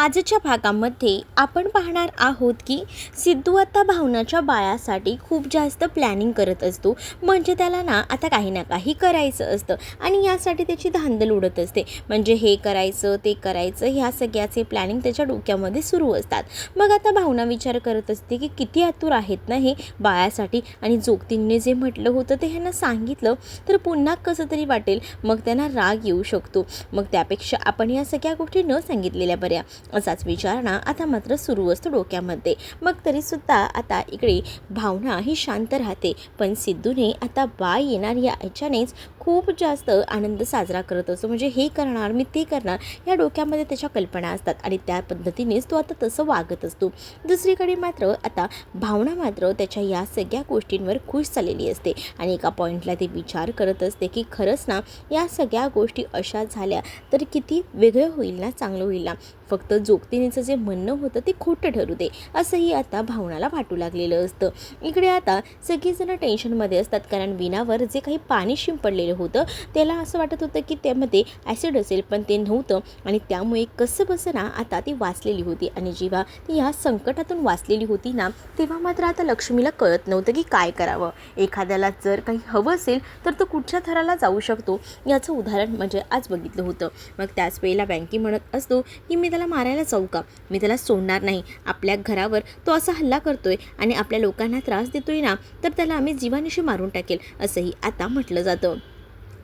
आजच्या भागामध्ये आपण पाहणार आहोत की सिद्धू आता भावनाच्या बाळासाठी खूप जास्त प्लॅनिंग करत असतो. म्हणजे त्याला ना आता काही ना काही करायचं असतं आणि यासाठी त्याची धांदल उडत असते. म्हणजे हे करायचं ते करायचं ह्या सगळ्याचे प्लॅनिंग त्याच्या डोक्यामध्ये सुरू असतात. मग आता भावना विचार करत असते की किती आतुर आहेत ना हे बाळासाठी, आणि जोगतींनी जे म्हटलं होतं ते ह्यांना सांगितलं तर पुन्हा कसं तरी वाटेल, मग त्यांना राग येऊ शकतो. मग त्यापेक्षा आपण या सगळ्या गोष्टी न सांगितलेल्या बऱ्या, असाच विचार ना आता मात्र सुरू असतो डोक्यामध्ये. मग तरीसुद्धा आता इकडे भावना ही शांत राहते, पण सिद्धूने आता बाळ येणार या याच्यानेच खूप जास्त आनंद साजरा करत असतो. म्हणजे हे करणार मी ते करणार या डोक्यामध्ये त्याच्या कल्पना असतात आणि त्या पद्धतीनेच तो आता तसं वागत असतो. दुसरीकडे मात्र आता भावना मात्र त्याच्या या सगळ्या गोष्टींवर खुश झालेली असते आणि एका पॉईंटला ती विचार करत असते की खरंच ना या सगळ्या गोष्टी अशा झाल्या तर किती वेगळं होईल ना, चांगलं होईल ना. फक्त जोगतिनीचं जे म्हणणं होतं ते खोटं ठरू दे, असंही आता भावनाला वाटू लागलेलं असतं. इकडे आता सगळीजणं टेन्शनमध्ये असतात, कारण विनावर जे काही पाणी शिंपडलेलं होतं त्याला असं वाटत होतं की त्यामध्ये ॲसिड असेल, पण ते नव्हतं आणि त्यामुळे कसं बसं ना आता ती वाचलेली होती. आणि जेव्हा ती ह्या संकटातून वाचलेली होती ना, तेव्हा मात्र आता लक्ष्मीला कळत नव्हतं की काय करावं. एखाद्याला जर काही हवं असेल तर तो कुठच्या थराला जाऊ शकतो, याचं उदाहरण म्हणजे आज बघितलं होतं. मग त्याच वेळेला बँकी म्हणत असतो की मी त्याला मारायला जाऊ का, मी त्याला सोडणार नाही. आपल्या घरावर तो असा हल्ला करतोय आणि आपल्या लोकांना त्रास देतोय ना, तर त्याला आम्ही जीवानिशी मारून टाकेल, असंही आता म्हटलं जातं.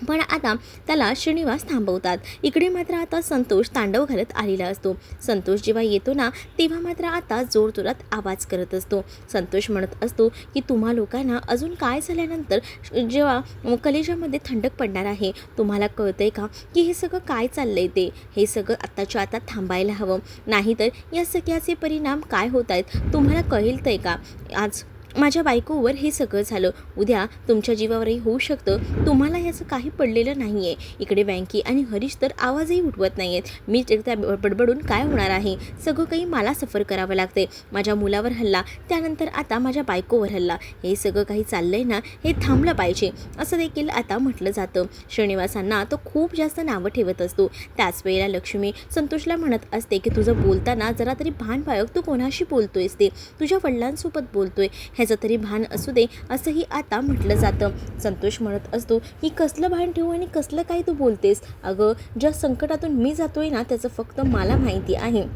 पण आता त्याला श्रीनिवास थांबवतात. इकडे मात्र आता संतोष तांडव घालत आलेला असतो. संतोष जेव्हा येतो ना तेव्हा मात्र आता जोरजोरात आवाज करत असतो. संतोष म्हणत असतो की तुम्हा लोकांना अजून काय झाल्यानंतर जेव्हा कलेजामध्ये थंडक पडणार आहे, तुम्हाला कळतंय का की हे सगळं काय चाललंय ते, हे सगळं आत्ताच्या आता थांबायला हवं, नाहीतर या सगळ्याचे परिणाम काय होत आहेत तुम्हाला कळतंय का. आज माझ्या बायकोवर हे सगळं झालं, उद्या तुमच्या जीवावरही होऊ शकतं, तुम्हाला याचं काही पडलेलं नाही आहे. इकडे बँकी आणि हरीश तर आवाजही उठवत नाही आहेत. मी त्या बडबडून काय होणार आहे, सगळं काही मला सफर करावं लागते. माझ्या मुलावर हल्ला, त्यानंतर आता माझ्या बायकोवर हल्ला, हे सगळं काही चाललं आहे ना हे थांबलं पाहिजे, असं देखील आता म्हटलं जातं. श्रीनिवासांना तो खूप जास्त नावं ठेवत असतो. त्याच वेळेला लक्ष्मी संतोषला म्हणत असते की तुझं बोलताना जरा तरी भान बाळग, तू कोणाशी बोलतोयस ते, तुझ्या वडिलांसोबत बोलतोय, ह्याचं तरी भान असू दे, असंही आता म्हटलं जातं. संतोष म्हणत असतो की कसलं भान ठेवू आणि कसलं काय तू बोलतेस, अगं ज्या संकटातून मी जातोय ना त्याचं फक्त मला माहिती आहे.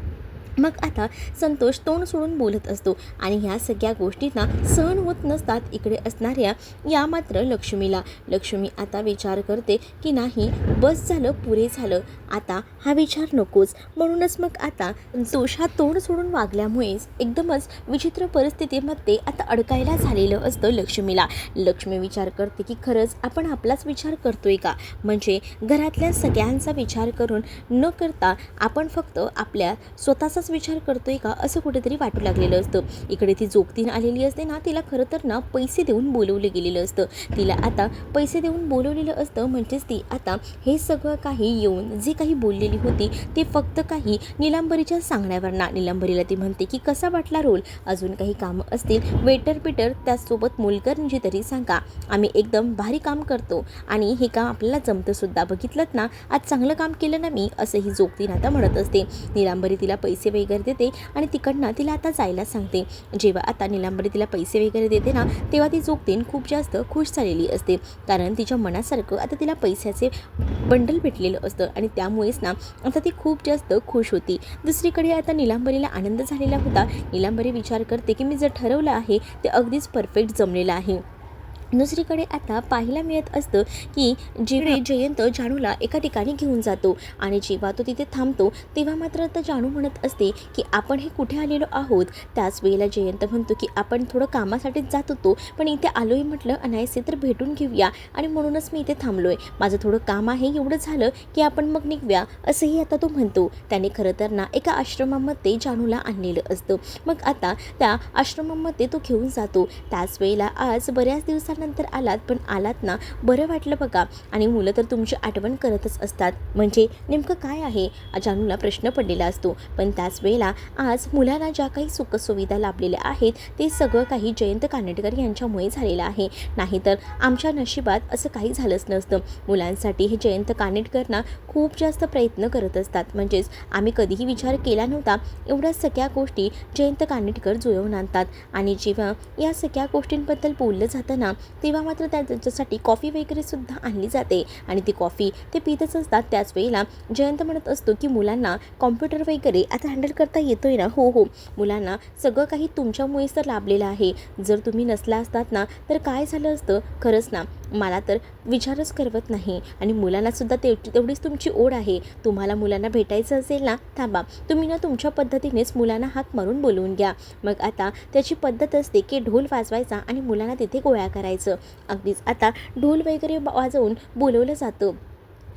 मग आता संतोष तोंड सोडून बोलत असतो आणि ह्या सगळ्या गोष्टींना सहन होत नसतात इकडे असणाऱ्या या मात्र लक्ष्मीला. लक्ष्मी आता विचार करते की नाही, बस झालं, पुरे झालं, आता हा विचार नकोच. म्हणूनच मग आता संतोष हा तोंड सोडून वागल्यामुळेच एकदमच विचित्र परिस्थितीमध्ये आता अडकायला झालेलं असतं लक्ष्मीला. लक्ष्मी विचार करते की खरंच आपण आपलाच विचार करतोय का, म्हणजे घरातल्या सगळ्यांचा विचार करून न करता आपण फक्त आपल्या स्वतःचा विचार करतोय का, असं कुठेतरी वाटू लागलेलं असतं. इकडे ती जोगतीन आलेली असते ना, तिला खरं तर ना पैसे देऊन बोलवलं गेलेलं असतं. तिला आता पैसे देऊन बोलवलेलं असतं, म्हणजेच ती आता हे सगळं काही येऊन जे काही बोललेली होती ते फक्त काही निलांबरीच्या सांगण्यावर ना. निलांबरीला ती म्हणते की कसा वाटला रोल, अजून काही कामं असतील वेटर पिटर त्याचसोबत मोलकरंजी तरी सांगा, आम्ही एकदम भारी काम करतो आणि हे काम आपल्याला जमतं सुद्धा, बघितलं ना आज चांगलं काम केलं ना मी, असंही जोगतीन आता म्हणत असते. निलांबरी तिला पैसे वगैरे देते आणि तिकडनं तिला आता जायला सांगते. जेव्हा आता निलांबरी तिला पैसे वगैरे देते ना तेव्हा ती जोगतीन खूप जास्त खुश झालेली असते, कारण तिच्या मनासारखं आता तिला पैशाचे बंडल भेटलेलं असतं आणि त्यामुळेच ना आता ती खूप जास्त खुश होती. दुसरीकडे आता निलांबरीला आनंद झालेला होता. निलांबरी विचार करते की मी जे ठरवलं आहे ते अगदीच परफेक्ट जमलेलं आहे. दुसरीकडे आता पाहायला मिळत असतं की जेव्हा जयंत जानूला एका ठिकाणी घेऊन जातो आणि जेव्हा तो तिथे थांबतो तेव्हा मात्र आता जानू म्हणत असते की आपण हे कुठे आलेलो आहोत. त्याच वेळेला जयंत म्हणतो की आपण थोडं कामासाठीच जात होतो, पण इथे आलोय म्हटलं अनायसे तर भेटून घेऊया आणि म्हणूनच मी इथे थांबलोय, माझं थोडं काम आहे, एवढं झालं की आपण मग निघूया, असंही आता तो म्हणतो. त्याने खरं तर ना एका आश्रमामध्ये जानूला आणलेलं असतं. मग आता त्या आश्रमामध्ये तो घेऊन जातो. त्याच वेळेला आज बऱ्याच दिवसांना दिवसानंतर आलात, पण आलात ना, बरं वाटलं बघा. आणि मुलं तर तुमची आठवण करतच असतात. म्हणजे नेमकं काय आहे जानूला प्रश्न पडलेला असतो. पण त्याच वेळेला आज मुलांना ज्या काही सुखसुविधा लाभलेल्या आहेत ते सगळं काही जयंत कानेटकर यांच्यामुळे झालेलं आहे. नाहीतर आमच्या नशिबात असं काही झालंच नसतं. मुलांसाठी हे जयंत कानेटकर ना खूप जास्त प्रयत्न करत असतात. म्हणजेच आम्ही कधीही विचार केला नव्हता एवढ्या सगळ्या गोष्टी जयंत कानेटकर जुळवून आणतात. आणि जेव्हा या सगळ्या गोष्टींबद्दल बोललं जातं ना, तेव्हा मात्र त्यांच्यासाठी कॉफी वगैरे सुद्धा आणली जाते आणि ती कॉफी ते पितच असतात. त्याच वेळेला जयंत म्हणत असतो की मुलांना कॉम्प्युटर वगैरे आता हँडल करता येतोय ना. हो, मुलांना सगळं काही तुमच्यामुळेच तर लाभलेलं आहे. जर तुम्ही नसला असतात ना तर काय झालं असतं. खरंच ना, मला तर विचारच करवत नाही. आणि मुलांनासुद्धा तेवढीच तुमची ओढ आहे. तुम्हाला मुलांना भेटायचं असेल ना, थांबा, तुम्ही ना तुमच्या पद्धतीनेच मुलांना हाक मारून बोलवून घ्या. मग आता त्याची पद्धत असते की ढोल वाजवायचा आणि मुलांना तिथे गोळा करायचं. अगदीच आता ढोल वगैरे वाजवून बोलवलं जातं.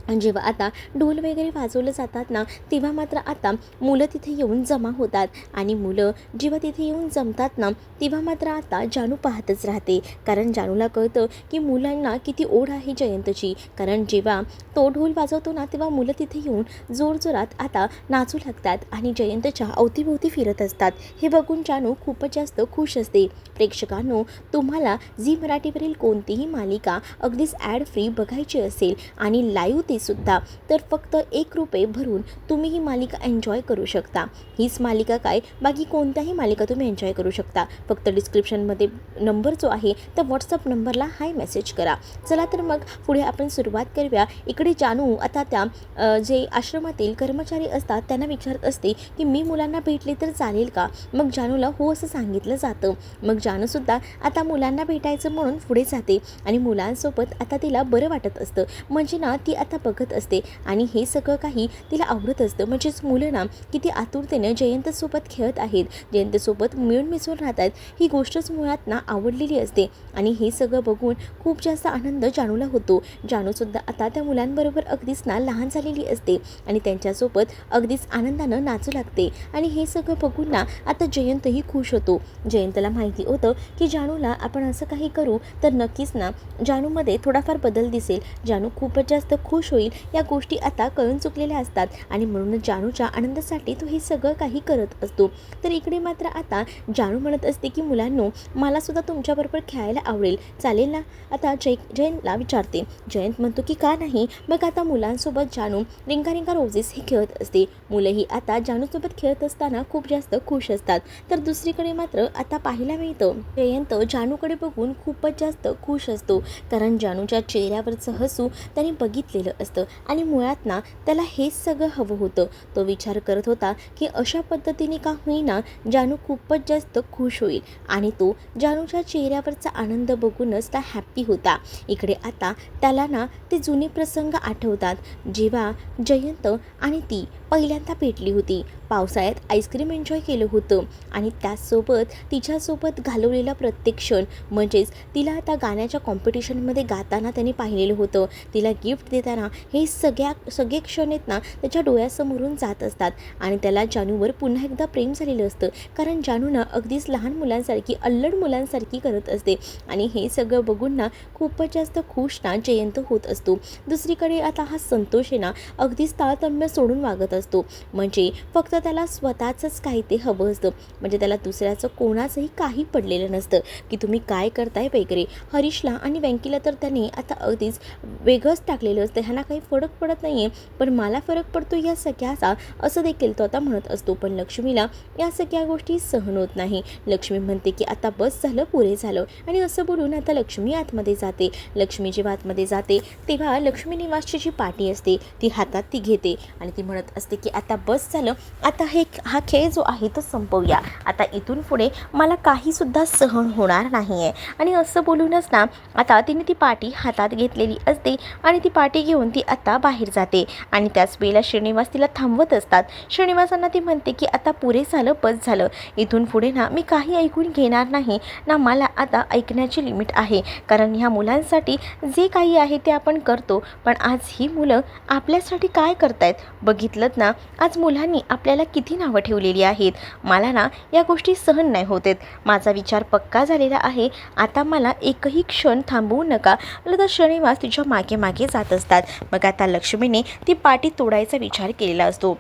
आणि जेव्हा आता ढोल वगैरे वाजवलं जातात ना, तेव्हा मात्र आता मुलं तिथे येऊन जमा होतात. आणि मुलं जेव्हा तिथे येऊन जमतात ना, तेव्हा मात्र आता जानू पाहतच राहते. कारण जानूला कळतं की मुलांना किती ओढ आहे जयंतची. कारण जेव्हा तो ढोल वाजवतो ना, तेव्हा मुलं तिथे येऊन जोरजोरात आता नाचू लागतात आणि जयंतच्या अवतीभोवती फिरत असतात. हे बघून जानू खूपच जास्त खुश असते. प्रेक्षकांनो, तुम्हाला झी मराठीवरील कोणतीही मालिका अगदीच ॲड फ्री बघायची असेल आणि लाईव्ह ती सुद्धा, तर फक्त ₹1 भरून तुम्ही ही मालिका एन्जॉय करू शकता. हीच मालिका काय, बाकी कोणत्याही मालिका तुम्ही एन्जॉय करू शकता. फक्त डिस्क्रिप्शनमध्ये नंबर जो आहे त्या व्हॉट्सअप नंबरला हाय मेसेज करा. चला तर मग पुढे आपण सुरुवात करूया. इकडे जानू आता त्या जे आश्रमातील कर्मचारी असतात त्यांना विचारत असते की मी मुलांना भेटले तर चालेल का. मग जानूला हो असं सांगितलं जातं. मग जानूसुद्धा आता मुलांना भेटायचं म्हणून पुढे जाते आणि मुलांसोबत आता तिला बरं वाटत असतं. म्हणजे ना ती आता बघत असते आणि हे सगळं काही तिला आवडत असतं. म्हणजेच मुलं ना किती आतुरतेने जयंतसोबत खेळत आहेत, जयंतसोबत मिळून मिसळून राहतात, ही गोष्टच मुळात ना आवडलेली असते. आणि हे सगळं बघून खूप जास्त आनंद जानूला होतो. जानूसुद्धा आता त्या मुलांबरोबर अगदीच ना लहान झालेली असते आणि त्यांच्यासोबत अगदीच आनंदानं नाचू लागते. आणि हे सगळं बघून ना आता जयंतही खुश होतो. जयंतला माहिती होतं की जानूला आपण असं काही करू तर नक्कीच ना जानूमध्ये थोडाफार बदल दिसेल. जानू खूपच जास्त खुश होईल. या गोष्टी आता कळून चुकलेल्या असतात आणि म्हणूनच जानूच्या आनंदासाठी तो हे सगळं काही करत असतो. तर इकडे मात्र आता जानू म्हणत असते की मुलांनो, मलासुद्धा तुमच्याबरोबर खेळायला आवडेल, चालेल ना. आता जयंतला विचारते. जयंत म्हणतो की का नाही. मग आता मुलांसोबत जानू रिंगा रिंगा रोजेस हे खेळत असते. मुलंही आता जानूसोबत खेळत असताना खूप जास्त खुश असतात. तर दुसरीकडे मात्र आता पाहायला मिळतं जयंत जानूकडे बघून खूपच जास्त खुश असतो. कारण जानूच्या चेहऱ्यावरचं हसू त्याने बघितलेलं असतं आणि मुळात ना त्याला हेच सगळं हवं होतं. तो विचार करत होता की अशा पद्धतीने का होईना जानू खूपच जास्त खुश होईल आणि तो जानूच्या चेहऱ्यावरचा आनंद बघूनच त्या हॅप्पी होता. इकडे आता त्याला ना ते जुने प्रसंग आठवतात, जेव्हा जयंत आणि ती पहिल्यांदा भेटली होती. पावसाळ्यात आईस्क्रीम एन्जॉय केलं होतं आणि त्याचसोबत तिच्यासोबत घालवलेला प्रत्येक क्षण, म्हणजेच तिला आता गाण्याच्या कॉम्पिटिशनमध्ये गाताना त्याने पाहिलेलं होतं, तिला गिफ्ट देताना, हे सगळे क्षण आहेत ना त्याच्या डोळ्यासमोरून जात असतात. आणि त्याला जानूवर पुन्हा एकदा प्रेम झालेलं असतं. कारण जानूनं अगदीच लहान मुलांसारखी, अल्लड मुलांसारखी करत असते आणि हे सगळं बघून ना खूपच जास्त खुश ना जयंत होत असतो. दुसरीकडे आता हा संतोष आहे ना अगदीच तारतम्य सोडून वागत असतो. म्हणजे फक्त त्याला स्वतःचंच काही ते हवं असतं. म्हणजे त्याला दुसऱ्याचं कोणाचंही काही पडलेलं नसतं की तुम्ही काय करताय वगैरे. हरीशला आणि वेंकीला तर त्याने आता अगदीच वेगळंच टाकलेलं असतं. ह्यांना काही फरक पडत नाही आहे, पण मला फरक पडतो या सगळ्याचा, असं देखील तो आता म्हणत असतो. पण लक्ष्मीला या सगळ्या गोष्टी सहन होत नाही. लक्ष्मी म्हणते की आता बस झालं, पुरे झालं. आणि असं बोलून आता लक्ष्मी आतमध्ये जाते. लक्ष्मी जेव्हा आतमध्ये जाते तेव्हा लक्ष्मी निवासची जी पाटी असते ती हातात ती घेते आणि ती म्हणत असते की आता बस झालं, आता हा खेळ जो आहे तो संपवूया. आता इथून पुढे मला काहीसुद्धा सहन होणार नाही आहे. आणि असं बोलूनच ना आता तिने ती पाटी हातात घेतलेली असते आणि ती पाटी घेऊन घेऊन ती आता बाहेर जाते आणि त्याच वेळेला श्रीनिवास तिला थांबवत असतात. श्रीनिवासांना ती म्हणते की आता पुरे झालं, बस झालं, इथून पुढे ना मी काही ऐकून घेणार नाही ना, मला आता ऐकण्याची लिमिट आहे. कारण ह्या मुलांसाठी जे काही आहे ते आपण करतो, पण आज ही मुलं आपल्यासाठी काय करतायत बघितलं ना. आज मुलांनी आपल्याला किती नावं ठेवलेली आहेत. मला ना या गोष्टी सहन नाही होत आहेत. माझा विचार पक्का झालेला आहे. आता मला एकही क्षण थांबवू नका. तर श्रीनिवास तिच्या मागे मागे जात असतात. मग आता लक्ष्मीने ती पाटी तोडायचा विचार केलेला असतो.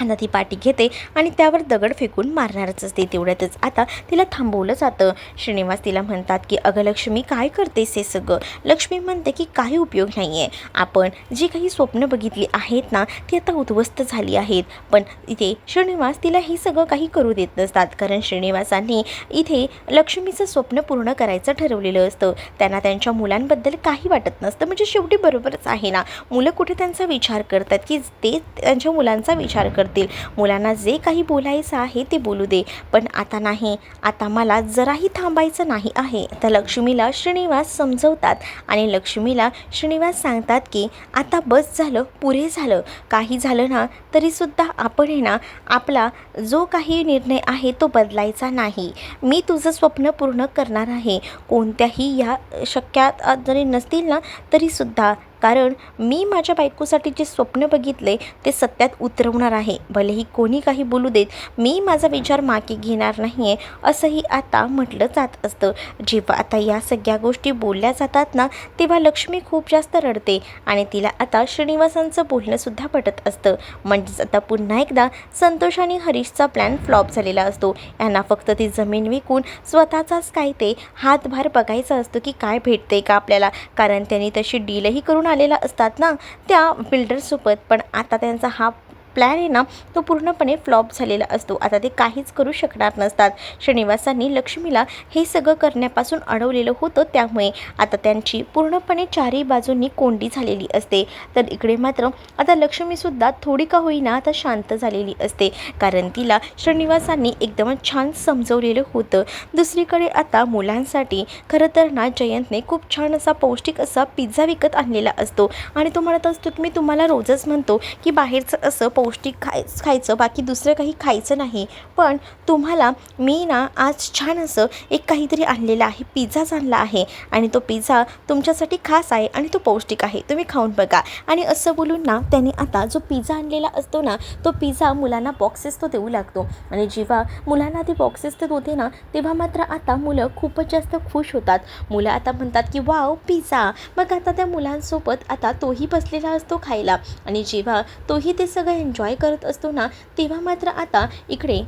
आता ती पाटी घेते आणि त्यावर दगड फेकून मारणारच असते. तेवढ्यातच आता तिला थांबवलं जातं. श्रीनिवास तिला म्हणतात की अगं लक्ष्मी, काय करतेस हे सगळं. लक्ष्मी म्हणते की काही उपयोग नाही आहे. आपण जी काही स्वप्न बघितली आहेत ना ती आता उद्ध्वस्त झाली आहेत. पण इथे श्रीनिवास तिला हे सगळं काही करू देत नसतात. कारण श्रीनिवासांनी इथे लक्ष्मीचं स्वप्न पूर्ण करायचं ठरवलेलं असतं. त्यांना त्यांच्या मुलांबद्दल काही वाटत नसतं. म्हणजे शेवटी बरोबरच आहे ना, मुलं कुठे त्यांचा विचार करतात की ते त्यांच्या मुलांचा विचार करतील. मुलांना जे काही बोलायचं आहे ते बोलू दे, पण आता नाही, आता मला जराही थांबायचं नाही आहे. तर लक्ष्मीला श्रीनिवास समजवतात आणि लक्ष्मीला श्रीनिवास सांगतात की आता बस झालं, पुरे झालं, काही झालं ना तरीसुद्धा आपण आहे ना आपला जो काही निर्णय आहे तो बदलायचा नाही. मी तुझं स्वप्न पूर्ण करणार आहे. कोणत्याही या शक्यात जरी नसतील ना तरीसुद्धा, कारण मी माझ्या बायकोसाठी जे स्वप्न बघितले ते सत्यात उतरवणार आहे. भलेही कोणी काही बोलू देत, मी माझा विचार मागे घेणार नाही आहे, असंही आता म्हटलं जात असतं. जेव्हा आता या सगळ्या गोष्टी बोलल्या जातात ना तेव्हा लक्ष्मी खूप जास्त रडते आणि तिला आता श्रीनिवासांचं बोलणंसुद्धा पटत असतं. म्हणजेच आता पुन्हा एकदा संतोष आणि हरीशचा प्लॅन फ्लॉप झालेला असतो. यांना फक्त ती जमीन विकून स्वतःचाच काय ते हातभार बघायचा असतो की काय भेटते का आपल्याला. कारण त्यांनी तशी डीलही करून आलेला असतात ना त्या बिल्डरसोबत. पण आता त्यांचा हा प्लॅन आहे ना तो पूर्णपणे फ्लॉप झालेला असतो. आता ते काहीच करू शकणार नसतात. श्रीनिवासांनी लक्ष्मीला हे सगळं करण्यापासून अडवलेलं होतं. त्यामुळे आता त्यांची पूर्णपणे चारही बाजूंनी कोंडी झालेली असते. तर इकडे मात्र आता लक्ष्मीसुद्धा थोडी का होईना आता शांत झालेली असते. कारण तिला श्रीनिवासांनी एकदमच छान समजवलेलं होतं. दुसरीकडे आता मुलांसाठी खरं तर ना जयंतने खूप छान असा पौष्टिक असा पिझ्झा विकत आणलेला असतो आणि तो म्हणत असतो की मी तुम्हाला रोजच म्हणतो की बाहेरचं असं पौष्टिक खायचं, बाकी दुसरं काही खायचं नाही. पण तुम्हाला मी ना आज छान असं एक काहीतरी आणलेलं आहे, पिझ्झाच आणला आहे आणि तो पिझ्झा तुमच्यासाठी खास आहे आणि तो पौष्टिक आहे, तुम्ही खाऊन बघा. आणि असं बोलून ना त्याने आता जो पिझ्झा आणलेला असतो ना तो पिझ्झा मुलांना बॉक्सेस तो देऊ लागतो. आणि जेव्हा मुलांना ते बॉक्सेस ते होते ना तेव्हा मात्र आता मुलं खूपच जास्त खुश होतात. मुलं आता म्हणतात की वाव पिझ्झा. मग आता त्या मुलांसोबत आता तोही बसलेला असतो खायला आणि जेव्हा तोही ते सगळं एन्जॉय करत असतो ना तेव्हा मात्र आता इकडे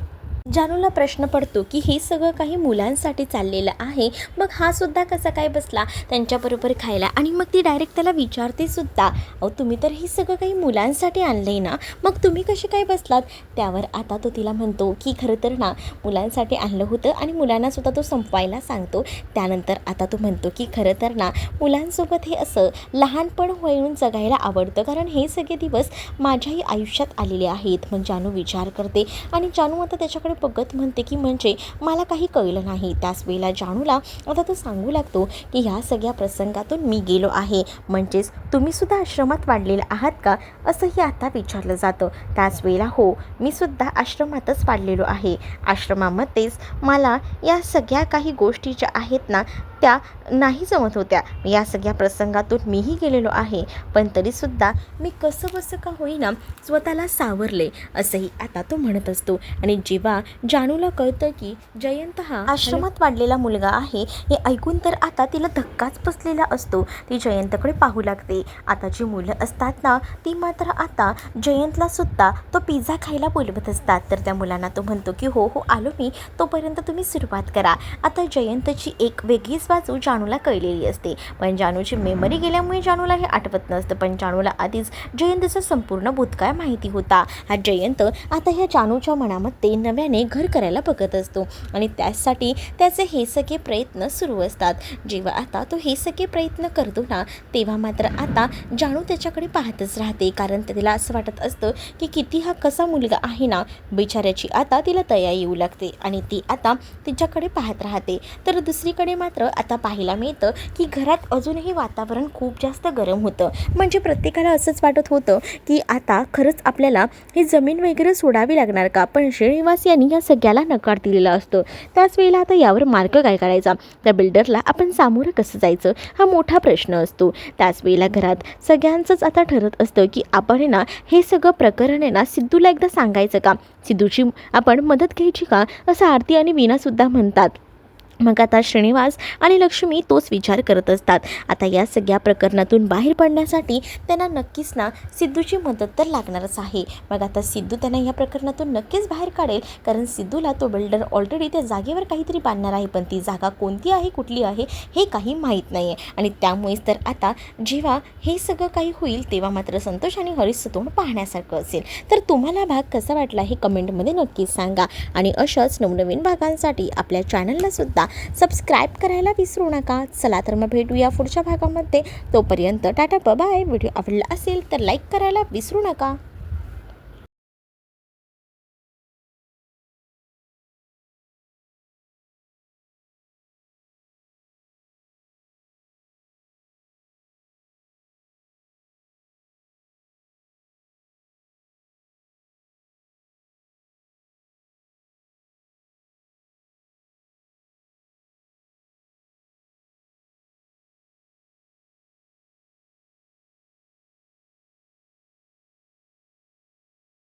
जानूला प्रश्न पडतो की हे सगळं काही मुलांसाठी चाललेलं आहे, मग हा सुद्धा कसा काय बसला त्यांच्याबरोबर खायला. आणि मग ती डायरेक्ट त्याला विचारते सुद्धा, अहो तुम्ही तर हे सगळं काही मुलांसाठी आणलं आहे ना, मग तुम्ही कसे काय बसलात. त्यावर आता तो तिला म्हणतो की खरं तर ना मुलांसाठी आणलं होतं आणि मुलांनासुद्धा तो संपवायला सांगतो. त्यानंतर आता तो म्हणतो की खरं तर ना मुलांसोबत हे असं लहानपण वळून जगायला आवडतं, कारण हे सगळे दिवस माझ्याही आयुष्यात आलेले आहेत. मग जानू विचार करते आणि जानू आता त्याच्याकडे बघत म्हणते की म्हणजे मला काही कळलं नाही. त्याच वेळेला जानूला आता तो सांगू लागतो की ह्या सगळ्या प्रसंगातून मी गेलो आहे, म्हणजेच तुम्ही सुद्धा आश्रमात वाढलेला आहात का असंही आता विचारलं जातं. त्याच वेळेला हो, मी सुद्धा आश्रमातच वाढलेलो आहे. आश्रमामध्येच मला या सगळ्या काही गोष्टी ज्या आहेत ना त्या नाही जमत होत्या. या सगळ्या प्रसंगातून मीही गेलेलो आहे, पण तरीसुद्धा मी कसं बसं का होईना स्वतःला सावरले असंही आता तो म्हणत असतो. आणि जेव्हा जानूला कळतं की जयंत हा आश्रमात वाढलेला मुलगा आहे हे ऐकून तर आता तिला धक्काच बसलेला असतो. ती जयंतकडे पाहू लागते. आता जी मुलं असतात ना ती मात्र आता जयंतला सुद्धा तो पिझ्झा खायला बोलवत असतात. तर त्या मुलांना तो म्हणतो की हो हो आलो मी, तोपर्यंत तुम्ही सुरुवात करा. आता जयंतची एक वेगळीच बाजू जानूला कळलेली असते, पण जानूची मेमरी गेल्यामुळे जानूला हे आठवत नसतं. पण जानूला आधीच जयंतचा संपूर्ण भूतकाळ माहिती होता. हा जयंत आता ह्या जानूच्या मनामध्ये नव्याने घर करायला बघत असतो आणि त्यासाठी त्याचे हे सगळे प्रयत्न सुरू असतात. जेव्हा आता तो हे सगळे प्रयत्न करतो ना तेव्हा मात्र आता जानू त्याच्याकडे पाहतच राहते. कारण तिला असं वाटत असतं की किती हा कसा मुलगा आहे ना, बिचाऱ्याची आता तिला दया येऊ लागते आणि ती आता तिच्याकडे पाहत राहते. तर दुसरीकडे मात्र आता पाहायला मिळतं की घरात अजूनही वातावरण खूप जास्त गरम होतं. म्हणजे प्रत्येकाला असंच वाटत होतं की आता खरंच आपल्याला ही जमीन वगैरे सोडावी लागणार का? पण श्रीनिवास यांनी या सगळ्याला नकार दिलेला असतो. त्याच वेळेला आता यावर मार्ग काय काढायचा? त्या बिल्डरला आपण सामोरं कसं जायचं हा मोठा प्रश्न असतो. त्याच वेळेला घरात सगळ्यांचंच आता ठरत असतं की आपण आहे ना हे सगळं प्रकरण आहे ना सिद्धूला एकदा सांगायचं का? सिद्धूची आपण मदत घ्यायची का? असं आरती आणि वीणासुद्धा म्हणतात. मग आता श्रीनिवास आणि लक्ष्मी तोच विचार करत असतात. आता या सगळ्या प्रकरणातून बाहेर पडण्यासाठी त्यांना नक्कीच ना सिद्धूची मदत तर लागणारच आहे. मग आता सिद्धू त्यांना या प्रकरणातून नक्कीच बाहेर काढेल, कारण सिद्धूला तो बिल्डर ऑलरेडी त्या जागेवर काहीतरी बांधणार आहे, पण ती जागा कोणती आहे, कुठली आहे हे काही माहीत नाही आहे. आणि त्यामुळेच तर आता जेव्हा हे सगळं काही होईल तेव्हा मात्र संतोष आणि हरीशचं तोंड पाहण्यासारखं असेल. तर तुम्हाला भाग कसा वाटला हे कमेंटमध्ये नक्कीच सांगा. आणि अशाच नवनवीन भागांसाठी आपल्या चॅनललासुद्धा सबस्क्राईब करायला विसरू नका. चला तर मग भेटूया पुढच्या भागामध्ये. तोपर्यंत टाटा बाय. व्हिडिओ आवडला असेल तर लाईक करायला विसरू नका.